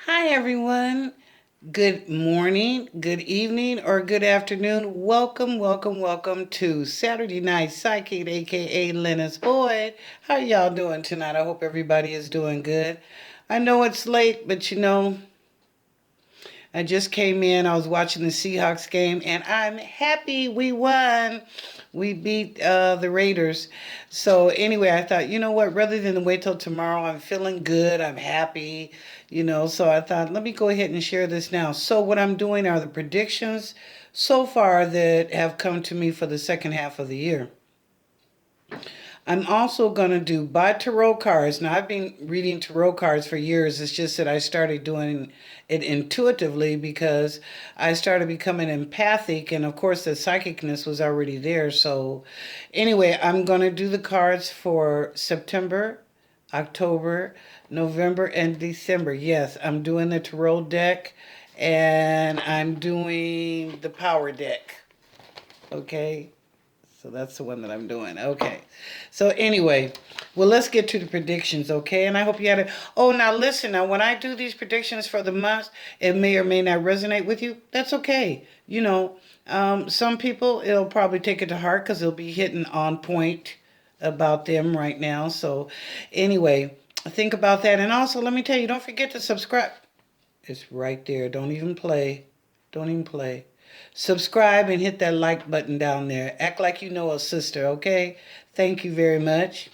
Hi, everyone. Good morning, good evening, or good afternoon. Welcome to Saturday Night Psychic, aka Lennis Boyd. How y'all doing tonight? I hope everybody is doing good. I know it's late, but I just came in. I was watching the Seahawks game, and I'm happy we won. We beat the Raiders. So anyway, I thought, you know what? Rather than wait till tomorrow, I'm feeling good. I'm happy. So I thought, let me go ahead and share this now. So what I'm doing are the predictions so far that have come to me for the second half of the year. I'm also going to do by tarot cards. Now, I've been reading tarot cards for years. It's just that I started doing it intuitively because I started becoming empathic. And of course, the psychicness was already there. So, anyway, I'm going to do the cards for September, October, November, and December. Yes, I'm doing the tarot deck and I'm doing the power deck. Okay. So that's the one that I'm doing. Okay. So anyway, well, let's get to the predictions, okay? And I hope you had a. Oh, now listen. Now, when I do these predictions for the month, it may or may not resonate with you. That's okay. Some people it'll probably take it to heart because it'll be hitting on point about them right now. So, anyway, think about that. And also, let me tell you, don't forget to subscribe. It's right there. Don't even play. Don't even play. Subscribe and hit that like button down there. Act like you know a sister, okay? Thank you very much.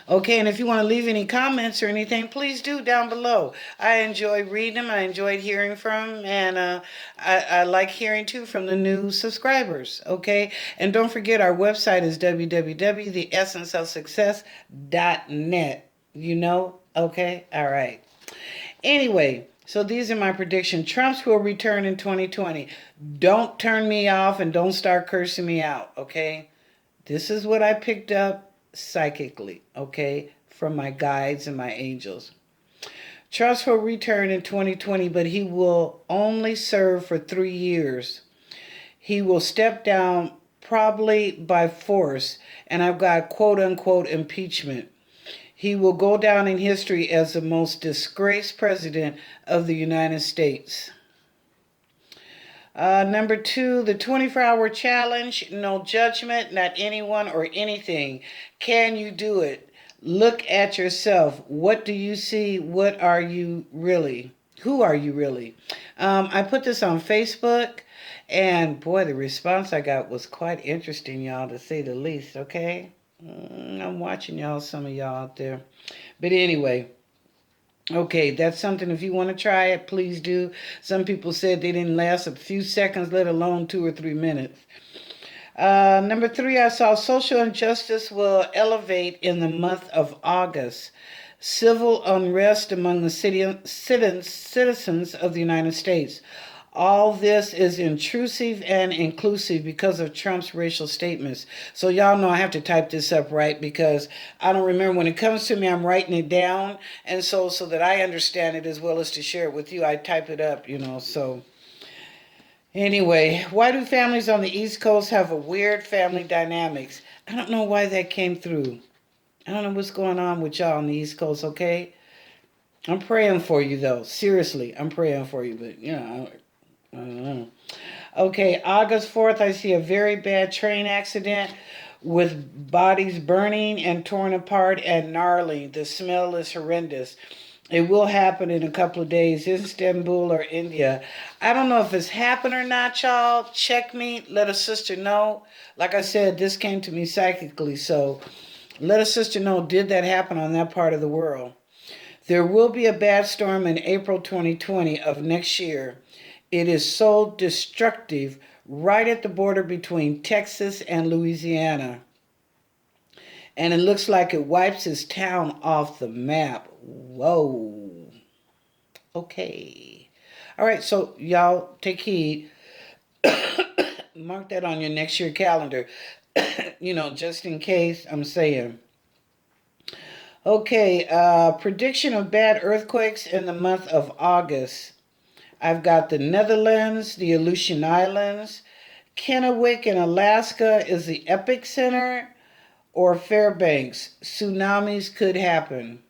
Okay, and if you want to leave any comments or anything, please do down below. I enjoy reading them. I enjoyed hearing from them, and I like hearing too from the new subscribers. Okay, and don't forget our website is www.theessenceofsuccess.net. Okay, all right. Anyway, so these are my predictions. Trump will return in 2020. Don't turn me off and don't start cursing me out, okay? This is what I picked up psychically, okay, from my guides and my angels. Trump will return in 2020, but he will only serve for 3 years. He will step down probably by force, and I've got quote unquote impeachment. He will go down in history as the most disgraced president of the United States. Number two, the 24-hour challenge. No judgment, not anyone or anything. Can you do it? Look at yourself. What do you see? What are you really? Who are you really? I put this on Facebook, and boy, the response I got was quite interesting, y'all, to say the least, okay? I'm watching y'all, some of y'all out there. But anyway, okay, that's something. If you want to try it, please do. Some people said they didn't last a few seconds, let alone 2 or 3 minutes. Number three, I saw social injustice will elevate in the month of August. Civil unrest among the citizens of the United States. All this is intrusive and inclusive because of Trump's racial statements. So y'all know I have to type this up right because I don't remember when it comes to me. I'm writing it down, and so that I understand it as well as to share it with you, I type it up. So anyway, why do families on the East Coast have a weird family dynamics? I don't know why that came through. I don't know what's going on with y'all on the East Coast. Okay, I'm praying for you though. Seriously, I'm praying for you, but I don't know. Okay, August 4th, I see a very bad train accident with bodies burning and torn apart and gnarly. The smell is horrendous. It will happen in a couple of days, Istanbul or India. I don't know if it's happened or not, y'all. Check me. Let a sister know. Like I said, this came to me psychically, so let a sister know, did that happen on that part of the world? There will be a bad storm in April 2020 of next year. It is so destructive right at the border between Texas and Louisiana. And it looks like it wipes his town off the map. Whoa. Okay. All right, so y'all take heed. Mark that on your next year calendar. Just in case I'm saying. Okay, prediction of bad earthquakes in the month of August. I've got the Netherlands, the Aleutian Islands, Kennewick in Alaska is the epicenter, or Fairbanks. Tsunamis could happen.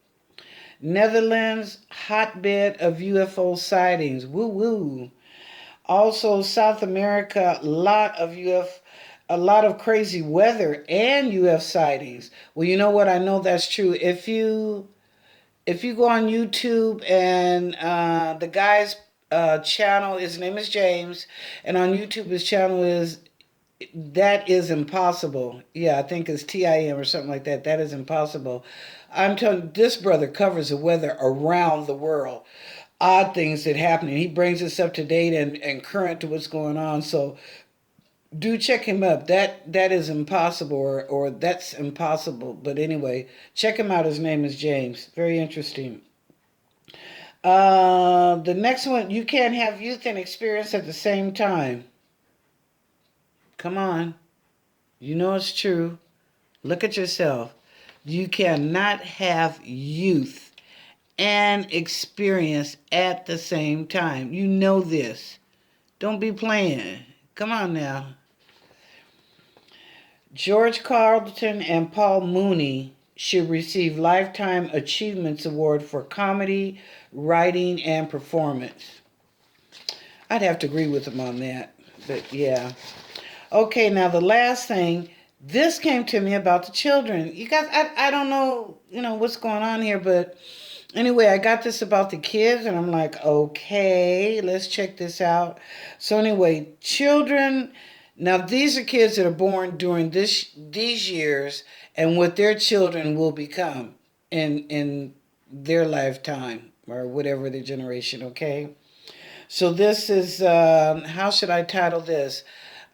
Netherlands, hotbed of UFO sightings. Woo woo. Also, South America, a lot of crazy weather and UFO sightings. Well, you know what? I know that's true. If you go on YouTube and the guy's channel, his name is James, and on YouTube his channel is that is impossible. Yeah, I think it's TIM or something like that. That is impossible. I'm telling you, this brother covers the weather around the world. Odd things that happen, and he brings us up to date and current to what's going on. So do check him up. That is impossible, or that's impossible. But anyway, check him out. His name is James. Very interesting. The next one, you can't have youth and experience at the same time. Come on. You know it's true. Look at yourself. You cannot have youth and experience at the same time. You know this. Don't be playing. Come on now. George Carlton and Paul Mooney should receive Lifetime Achievements Award for comedy, writing, and performance. I'd have to agree with them on that. But yeah. Okay, now the last thing, this came to me about the children. You guys, I don't know, what's going on here, but anyway, I got this about the kids, and I'm like, okay, let's check this out. So anyway, children, now these are kids that are born during these years, and what their children will become in their lifetime, or whatever the generation, okay? So this is, how should I title this?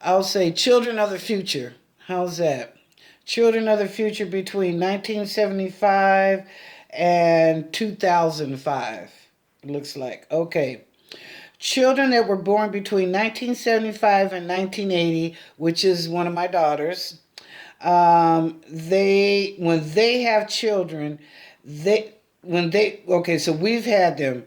I'll say Children of the Future. How's that? Children of the Future between 1975 and 2005. It looks like. Okay. Children that were born between 1975 and 1980, which is one of my daughters. When they have children, okay, so we've had them.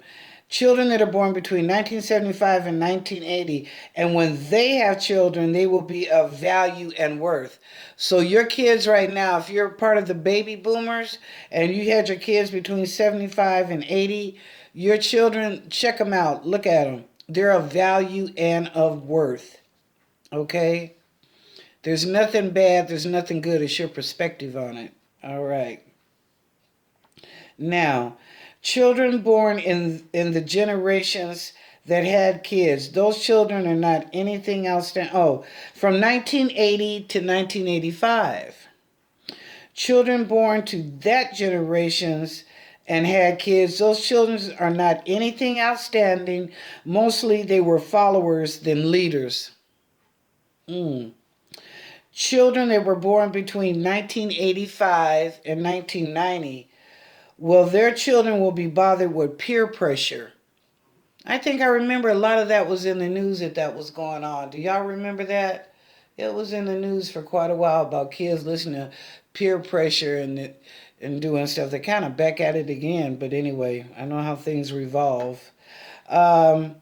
Children that are born between 1975 and 1980, and when they have children, they will be of value and worth. So your kids right now, if you're part of the baby boomers and you had your kids between 75 and 80, your children, check them out. Look at them. They're of value and of worth. Okay? There's nothing bad. There's nothing good. It's your perspective on it. All right. Now, children born in the generations that had kids, those children are not anything outstanding. Oh, from 1980 to 1985. Children born to that generations and had kids, those children are not anything outstanding. Mostly they were followers than leaders. Children that were born between 1985 and 1990, well, their children will be bothered with peer pressure. I think I remember a lot of that was in the news that was going on. Do y'all remember that? It was in the news for quite a while about kids listening to peer pressure and doing stuff. They're kind of back at it again, but anyway, I know how things revolve. Children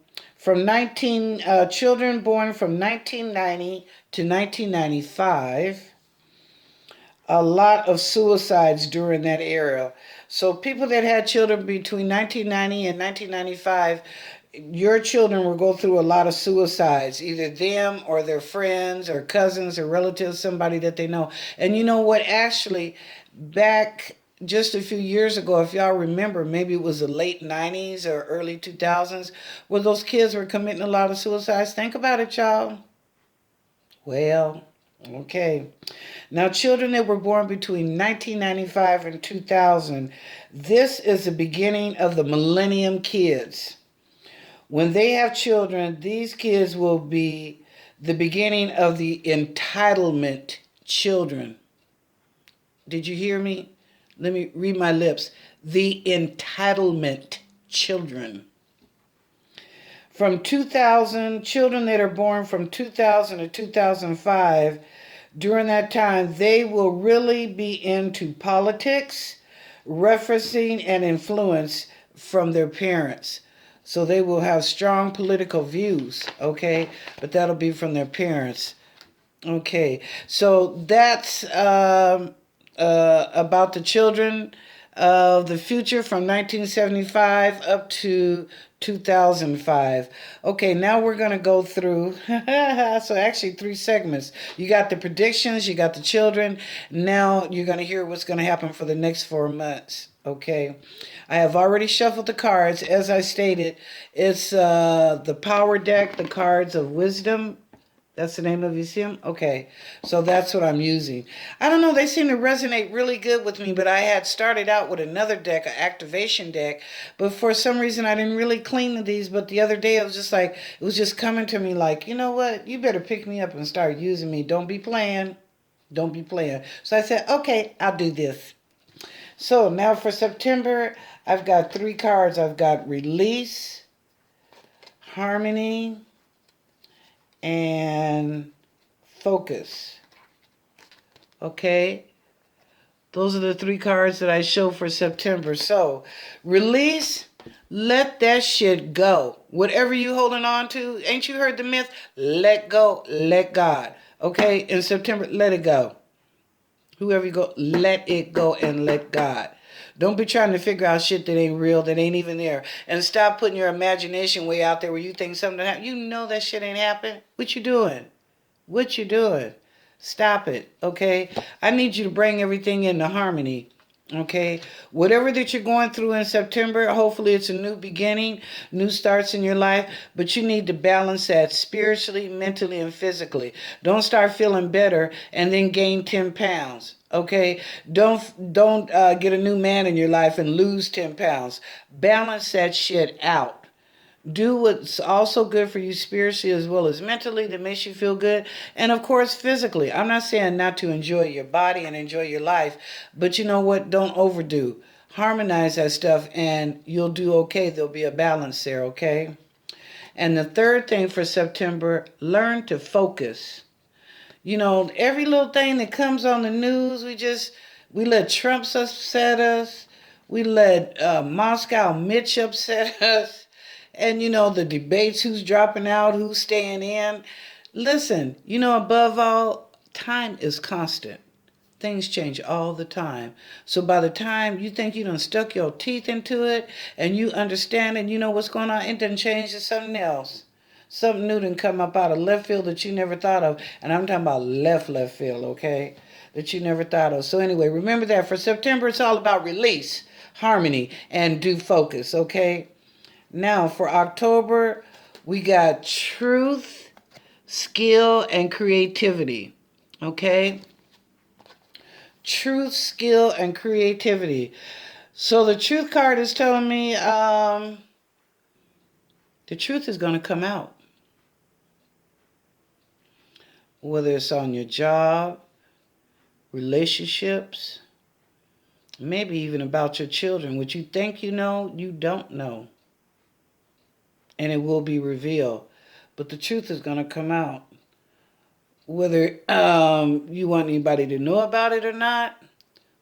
born from 1990 to 1995, a lot of suicides during that era. So people that had children between 1990 and 1995, your children will go through a lot of suicides, either them or their friends or cousins or relatives, somebody that they know. And you know what? Actually, back just a few years ago, if y'all remember, maybe it was the late 90s or early 2000s, where those kids were committing a lot of suicides. Think about it, y'all. Well, okay. Now, children that were born between 1995 and 2000, this is the beginning of the millennium kids. When they have children, these kids will be the beginning of the entitlement children. Did you hear me? Let me read my lips. The entitlement children. From 2000, children that are born from 2000 to 2005, during that time, they will really be into politics, referencing and influence from their parents. So they will have strong political views, okay? But that'll be from their parents. Okay, so that's about the children. of the future from 1975 up to 2005. Okay, now we're going to go through, so actually 3 segments. You got the predictions, you got the children. Now you're going to hear what's going to happen for the next 4 months. Okay, I have already shuffled the cards. As I stated, it's the power deck, the cards of wisdom. That's the name of your sim? Okay. So that's what I'm using. I don't know, they seem to resonate really good with me, but I had started out with another deck, an activation deck, but for some reason I didn't really clean these, but the other day it was just like, it was just coming to me like, you know what? You better pick me up and start using me. Don't be playing. Don't be playing. So I said, okay, I'll do this. So now for September, I've got 3 cards. I've got release, harmony, and focus. Okay, those are the 3 cards that I show for September. So release, let that shit go. Whatever you holding on to, ain't you heard the myth? Let go, let God. Okay, in September, let it go. Whoever you go, let it go and let God. Don't be trying to figure out shit that ain't real, that ain't even there. And stop putting your imagination way out there where you think something happened. You know that shit ain't happened. What you doing? What you doing? Stop it, okay? I need you to bring everything into harmony, okay? Whatever that you're going through in September, hopefully it's a new beginning, new starts in your life, but you need to balance that spiritually, mentally, and physically. Don't start feeling better and then gain 10 pounds. Okay, don't get a new man in your life and lose 10 pounds. Balance that shit out. Do what's also good for you spiritually as well as mentally that makes you feel good. And of course, physically. I'm not saying not to enjoy your body and enjoy your life, but you know what? Don't overdo. Harmonize that stuff and you'll do okay. There'll be a balance there, okay? And the third thing for September, learn to focus. You know, every little thing that comes on the news, we let Trump upset us. We let Moscow Mitch upset us. And, you know, the debates, who's dropping out, who's staying in. Listen, you know, above all, time is constant. Things change all the time. So by the time you think you done stuck your teeth into it and you understand and you know what's going on, it done change to something else. Something new done come up out of left field that you never thought of. And I'm talking about left field, okay? That you never thought of. So anyway, remember that for September, it's all about release, harmony, and do focus, okay? Now, for October, we got truth, skill, and creativity. Okay? Truth, skill, and creativity. So the truth card is telling me the truth is going to come out. Whether it's on your job, relationships, maybe even about your children. What you think you know, you don't know. And it will be revealed. But the truth is going to come out. Whether you want anybody to know about it or not,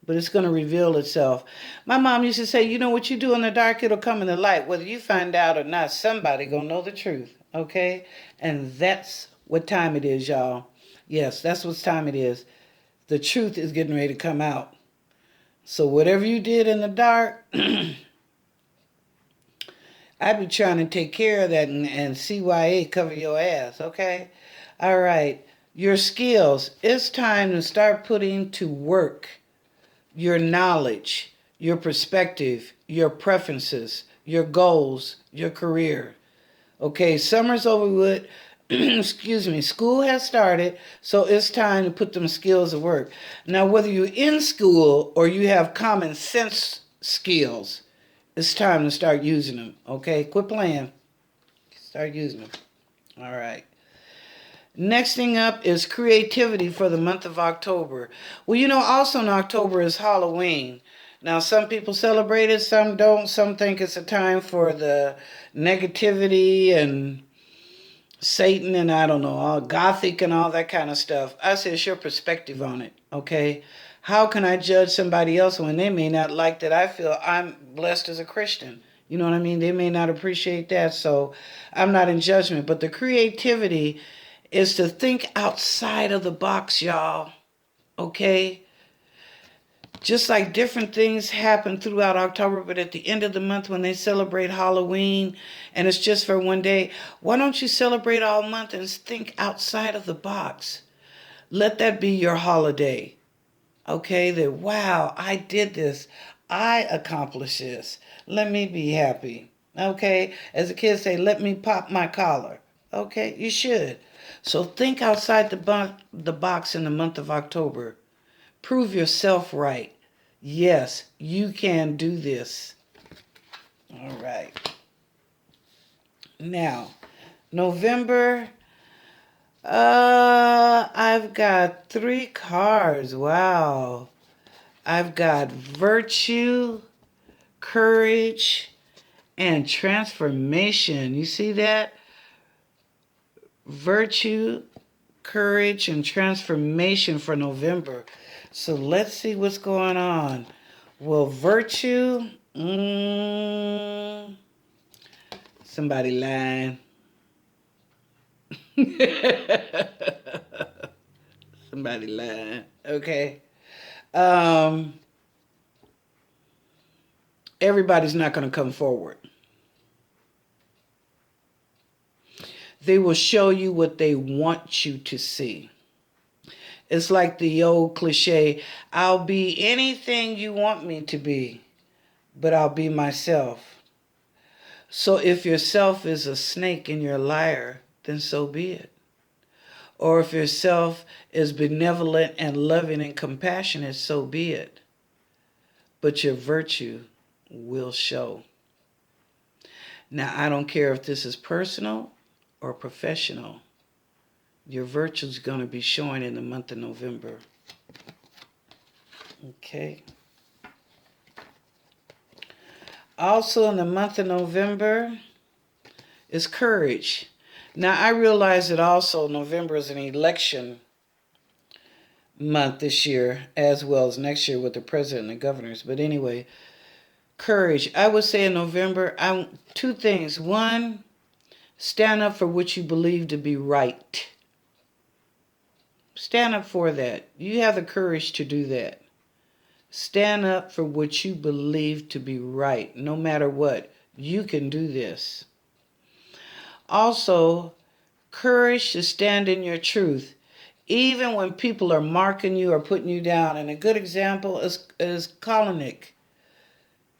but it's going to reveal itself. My mom used to say, you know what you do in the dark, it'll come in the light. Whether you find out or not, somebody going to know the truth, okay? And that's what time it is, y'all. Yes, that's what time it is. The truth is getting ready to come out. So whatever you did in the dark, I be trying to take care of that and CYA cover your ass, okay? All right. Your skills. It's time to start putting to work your knowledge, your perspective, your preferences, your goals, your career. Okay, summer's over with. Excuse me. School has started, so it's time to put them skills to work. Now, whether you're in school or you have common sense skills, it's time to start using them, okay? Quit playing. Start using them. All right. Next thing up is creativity for the month of October. Well, you know, also in October is Halloween. Now, some people celebrate it, some don't. Some think it's a time for the negativity and Satan and I don't know, all gothic and all that kind of stuff. I say it's your perspective on it, okay? How can I judge somebody else when they may not like that I feel I'm blessed as a Christian? You know what I mean? They may not appreciate that, so I'm not in judgment. But the creativity is to think outside of the box, y'all, okay? Just like different things happen throughout October, but at the end of the month when they celebrate Halloween and it's just for one day, why don't you celebrate all month and think outside of the box? Let that be your holiday. Okay, that wow, I did this. I accomplished this. Let me be happy. Okay, as the kids say, let me pop my collar. Okay, you should. So think outside the box in the month of October. Prove yourself right. Yes, you can do this. All right. Now, November, I've got 3 cards. Wow. I've got virtue, courage, and transformation. You see that? Virtue, courage, and transformation for November. So let's see what's going on. Well, virtue, somebody lying. Somebody lying. Okay. Everybody's not going to come forward. They will show you what they want you to see. It's like the old cliche, I'll be anything you want me to be, but I'll be myself. So if yourself is a snake and you're a liar, then so be it. Or if yourself is benevolent and loving and compassionate, so be it. But your virtue will show. Now, I don't care if this is personal or professional. Your virtue is going to be showing in the month of November. Okay. Also in the month of November is courage. Now, I realize that also November is an election month this year, as well as next year with the president and the governors. But anyway, courage. I would say in November, 2 things. 1, stand up for what you believe to be right. Stand up for that. You have the courage to do that. Stand up for what you believe to be right, no matter what. You can do this. Also, courage to stand in your truth, even when people are marking you or putting you down. And a good example is Kalanick.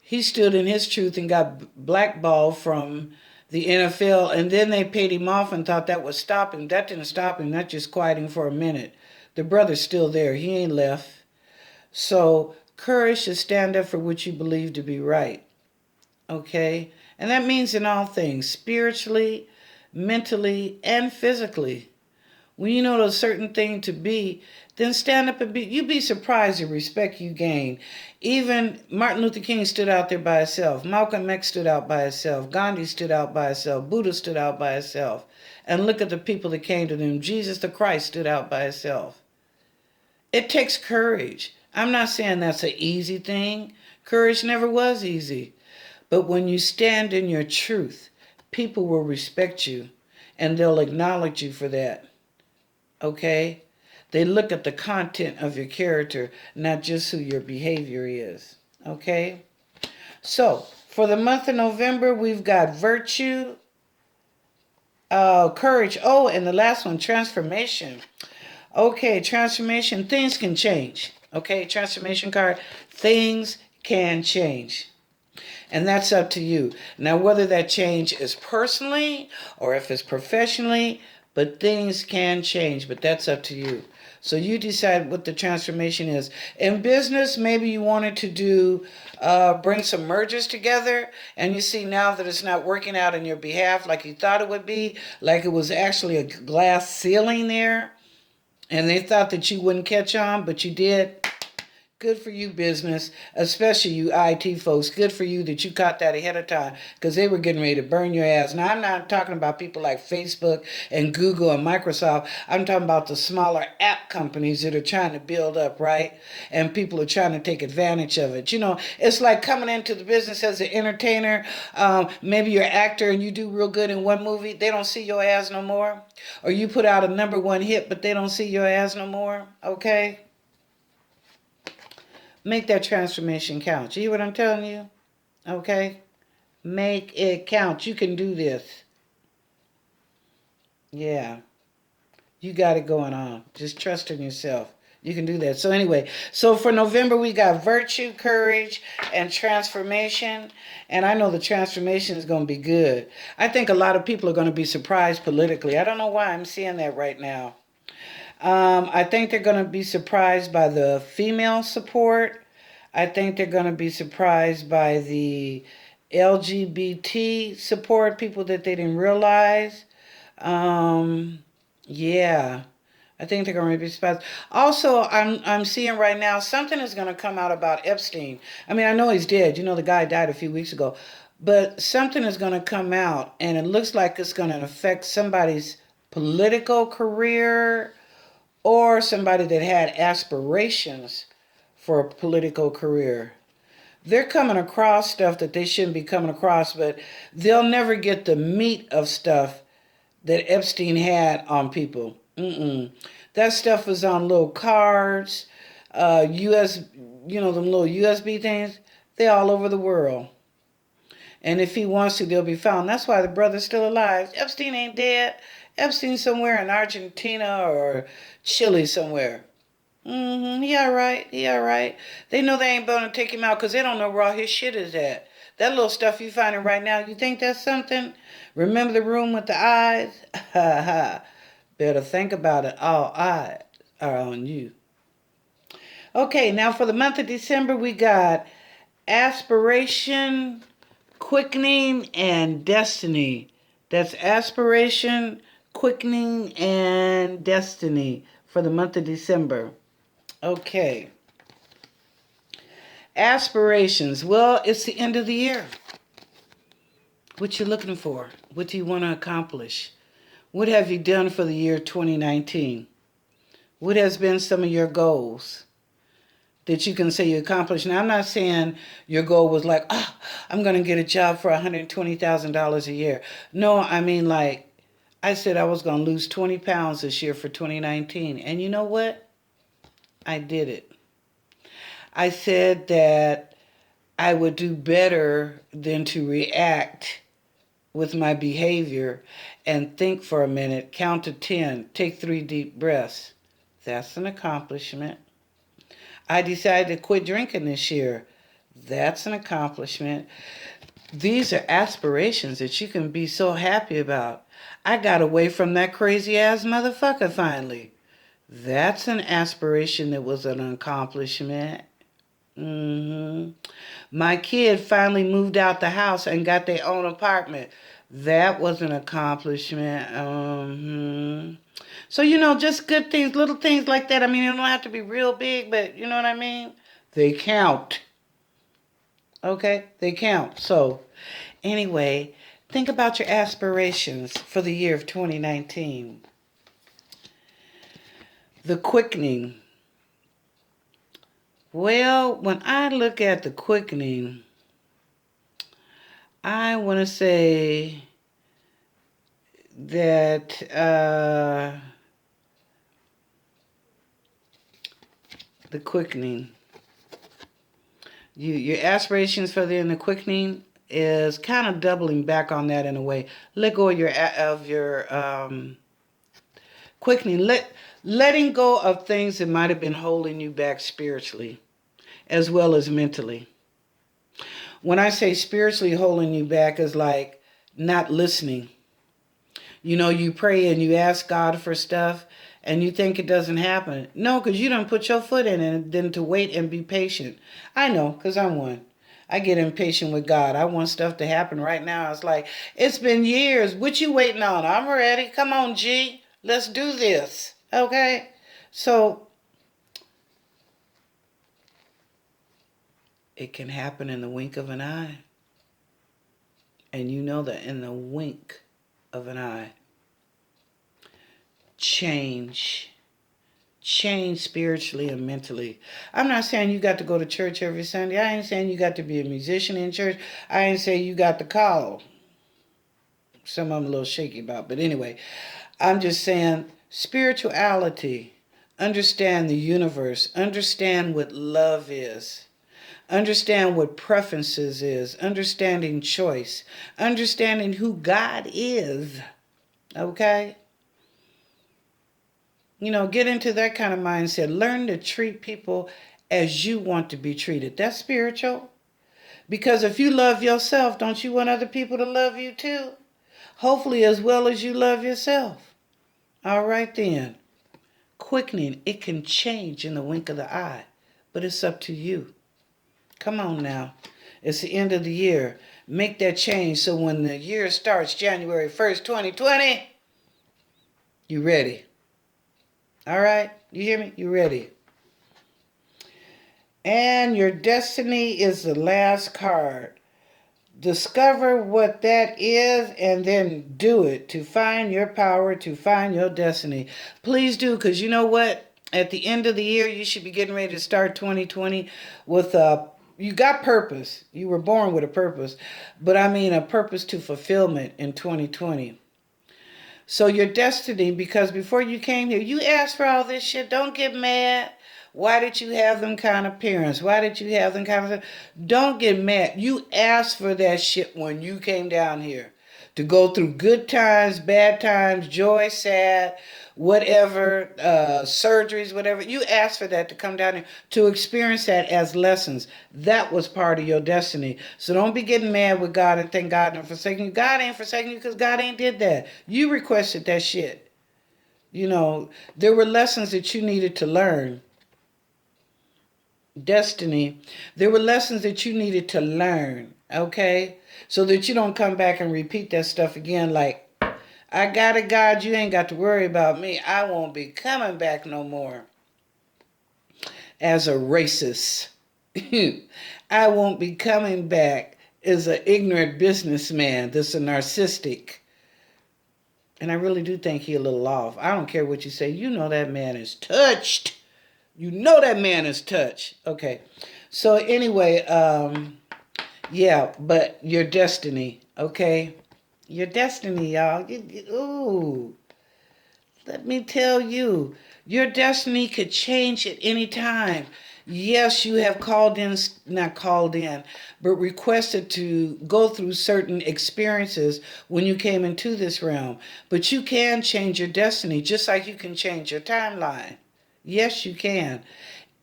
He stood in his truth and got blackballed from the NFL, and then they paid him off and thought that would stop him. That didn't stop him. That just quieted him for a minute. The brother's still there. He ain't left. So courage to stand up for what you believe to be right. Okay? And that means in all things, spiritually, mentally, and physically. When you know a certain thing to be, then stand up and be. You'd be surprised the respect you gain. Even Martin Luther King stood out there by himself. Malcolm X stood out by himself. Gandhi stood out by himself. Buddha stood out by himself. And look at the people that came to them. Jesus the Christ stood out by himself. It takes courage. I'm not saying that's an easy thing. Courage never was easy. But when you stand in your truth, people will respect you and they'll acknowledge you for that. Okay? They look at the content of your character, not just who your behavior is. Okay? So, for the month of November, we've got virtue, courage. Oh, and the last one, transformation. Okay, transformation. Things can change. Okay, transformation card. Things can change. And that's up to you. Now, whether that change is personally or if it's professionally, but things can change, but that's up to you. So you decide what the transformation is. In business, maybe you wanted to do, bring some mergers together, and you see now that it's not working out in your behalf like you thought it would be, like it was actually a glass ceiling there, and they thought that you wouldn't catch on, but you did. Good for you, business, especially you IT folks. Good for you that you caught that ahead of time because they were getting ready to burn your ass. Now, I'm not talking about people like Facebook and Google and Microsoft. I'm talking about the smaller app companies that are trying to build up, right? And people are trying to take advantage of it. You know, it's like coming into the business as an entertainer. Maybe you're an actor and you do real good in one movie. They don't see your ass no more. Or you put out a #1 hit, but they don't see your ass no more. Okay? Make that transformation count. You hear what I'm telling you? Okay? Make it count. You can do this. Yeah. You got it going on. Just trust in yourself. You can do that. So anyway, so for November we got virtue, courage, and transformation. And I know the transformation is going to be good. I think a lot of people are going to be surprised politically. I don't know why I'm seeing that right now. I think they're going to be surprised by the female support. I think they're going to be surprised by the LGBT support, people that they didn't realize. Um, yeah, I think they're going to be surprised. Also, I'm seeing right now something is going to come out about Epstein. I mean, I know he's dead. You know, the guy died a few weeks ago, but something is going to come out, and it looks like it's going to affect somebody's political career or somebody that had aspirations for a political career. They're coming across stuff that they shouldn't be coming across, but they'll never get the meat of stuff that Epstein had on people. That stuff was on little cards, US, them little USB things. They're all over the world. And if he wants to, they'll be found. That's why the brother's still alive. Epstein ain't dead. Epstein's somewhere in Argentina or Chile somewhere. He all right. He all right. They know they ain't gonna take him out because they don't know where all his shit is at. That little stuff you finding right now, you think that's something? Remember the room with the eyes? Ha ha. Better think about it. All eyes are on you. Okay, now for the month of December, we got aspiration, quickening, and destiny. That's aspiration, quickening, and destiny for the month of December. Okay. Aspirations. Well, it's the end of the year. What you looking for? What do you want to accomplish? What have you done for the year 2019? What has been some of your goals that you can say you accomplished? Now, I'm not saying your goal was like, I'm going to get a job for $120,000 a year. No, I mean like, I said I was going to lose 20 pounds this year for 2019. And you know what? I did it. I said that I would do better than to react with my behavior and think for a minute, count to 10, take 3 deep breaths. That's an accomplishment. I decided to quit drinking this year. That's an accomplishment. These are aspirations that you can be so happy about. I got away from that crazy ass motherfucker finally. That's an aspiration that was an accomplishment. My kid finally moved out the house and got their own apartment. That was an accomplishment. So, just good things, little things like that. I mean, it don't have to be real big, but you know what I mean? They count. Okay? They count. So, anyway, think about your aspirations for the year of 2019. The quickening. Well, when I look at the quickening, I want to say that the quickening, your aspirations for the quickening is kind of doubling back on that in a way. Let go of your quickening, letting go of things that might have been holding you back spiritually as well as mentally. When I say spiritually holding you back is like not listening. You pray and you ask God for stuff and you think it doesn't happen. No, because you don't put your foot in it and then to wait and be patient. I know, because I'm one. I get impatient with God. I want stuff to happen right now. It's like, it's been years. What you waiting on? I'm ready. Come on, G. Let's do this. Okay? So, it can happen in the wink of an eye. And you know that in the wink of an eye. Change spiritually and mentally. I'm not saying you got to go to church every Sunday. I ain't saying you got to be a musician in church. I ain't saying you got the call. Some of them a little shaky about. But anyway, I'm just saying spirituality, Understand the universe. Understand what love is. Understand what preferences is. Understanding choice. Understanding who God is. Okay? Get into that kind of mindset. Learn to treat people as you want to be treated. That's spiritual. Because if you love yourself, don't you want other people to love you too? Hopefully as well as you love yourself. All right then. Quickening, it can change in the wink of the eye, but it's up to you. Come on now. It's the end of the year. Make that change so when the year starts January 1st, 2020, you ready. All right? You hear me? You ready. And your destiny is the last card. Discover what that is and then do it to find your power, to find your destiny. Please do, because you know what? At the end of the year, you should be getting ready to start 2020 with you got purpose. You were born with a purpose, but I mean a purpose to fulfillment in 2020. So your destiny, because before you came here, you asked for all this shit. Don't get mad. Why did you have them kind of parents? Why did you have them kind of... Don't get mad. You asked for that shit when you came down here. To go through good times, bad times, joy, sad, whatever, surgeries, whatever. You asked for that to come down here, to experience that as lessons. That was part of your destiny. So don't be getting mad with God and think God ain't forsaking you. God ain't forsaking you because God ain't did that. You requested that shit. There were lessons that you needed to learn. Destiny, there were lessons that you needed to learn, okay? So that you don't come back and repeat that stuff again like, I got it, God, you ain't got to worry about me. I won't be coming back no more as a racist. I won't be coming back as an ignorant businessman that's a narcissistic. And I really do think he a little off. I don't care what you say. You know that man is touched. You know that man is touched. Okay. So anyway, yeah, but your destiny, okay? Your destiny, y'all. Ooh. Let me tell you, your destiny could change at any time. Yes, you have not called in, but requested to go through certain experiences when you came into this realm. But you can change your destiny just like you can change your timeline. Yes, you can.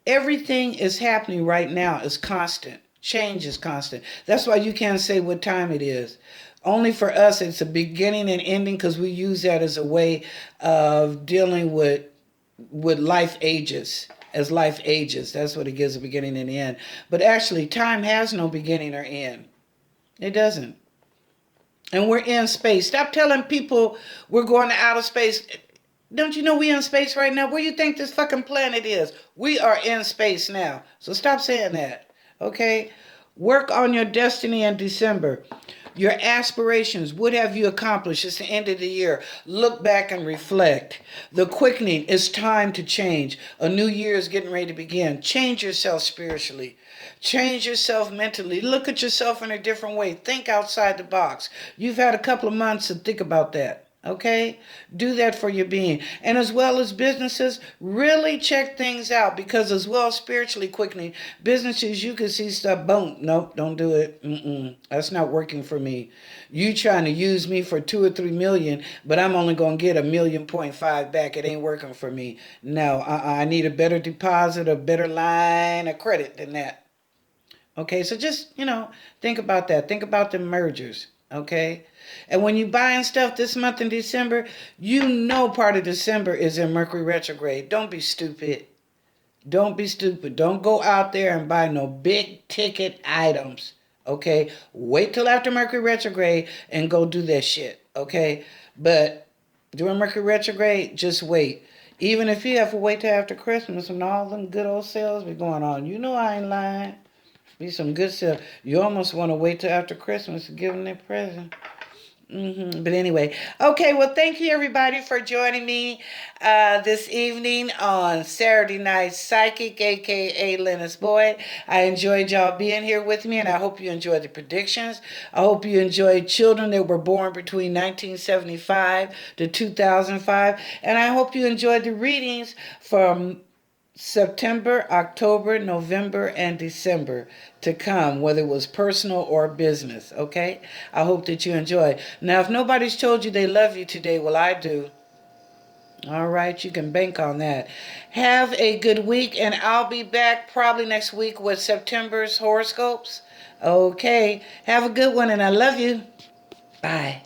Everything is happening right now is constant. Change is constant. That's why you can't say what time it is. Only for us, it's a beginning and ending because we use that as a way of dealing with life ages. As life ages, that's what it gives a beginning and end. But actually, time has no beginning or end. It doesn't. And we're in space. Stop telling people we're going to outer space. Don't you know we in space right now? Where you think this fucking planet is? We are in space now. So stop saying that. Okay? Work on your destiny in December. Your aspirations. What have you accomplished? It's the end of the year. Look back and reflect. The quickening. It's time to change. A new year is getting ready to begin. Change yourself spiritually. Change yourself mentally. Look at yourself in a different way. Think outside the box. You've had a couple of months to think about that. Okay? Do that for your being. And as well as businesses, really check things out because as well spiritually quickening, businesses, you can see stuff, boom, nope, don't do it. That's not working for me. You trying to use me for 2 or 3 million, but I'm only going to get 1.5 million back. It ain't working for me. No, I need a better deposit, a better line of credit than that. Okay, so just, think about that. Think about the mergers. Okay? And when you buying stuff this month in December, you know part of December is in Mercury retrograde. Don't be stupid. Don't be stupid. Don't go out there and buy no big ticket items. Okay? Wait till after Mercury retrograde and go do that shit. Okay? But during Mercury retrograde, just wait. Even if you have to wait till after Christmas when all them good old sales be going on. You know I ain't lying. Be some good sales. You almost want to wait till after Christmas to give them their present. But anyway, okay. Well, thank you everybody for joining me this evening on Saturday Night Psychic, aka Lennis Boyd. I enjoyed y'all being here with me, and I hope you enjoyed the predictions. I hope you enjoyed children that were born between 1975 to 2005, and I hope you enjoyed the readings from September, October, November, and December to come, whether it was personal or business. Okay? I hope that you enjoy. Now, if nobody's told you they love you today, well, I do. All right, you can bank on that. Have a good week, and I'll be back probably next week with September's horoscopes. Okay, have a good one, and I love you. Bye.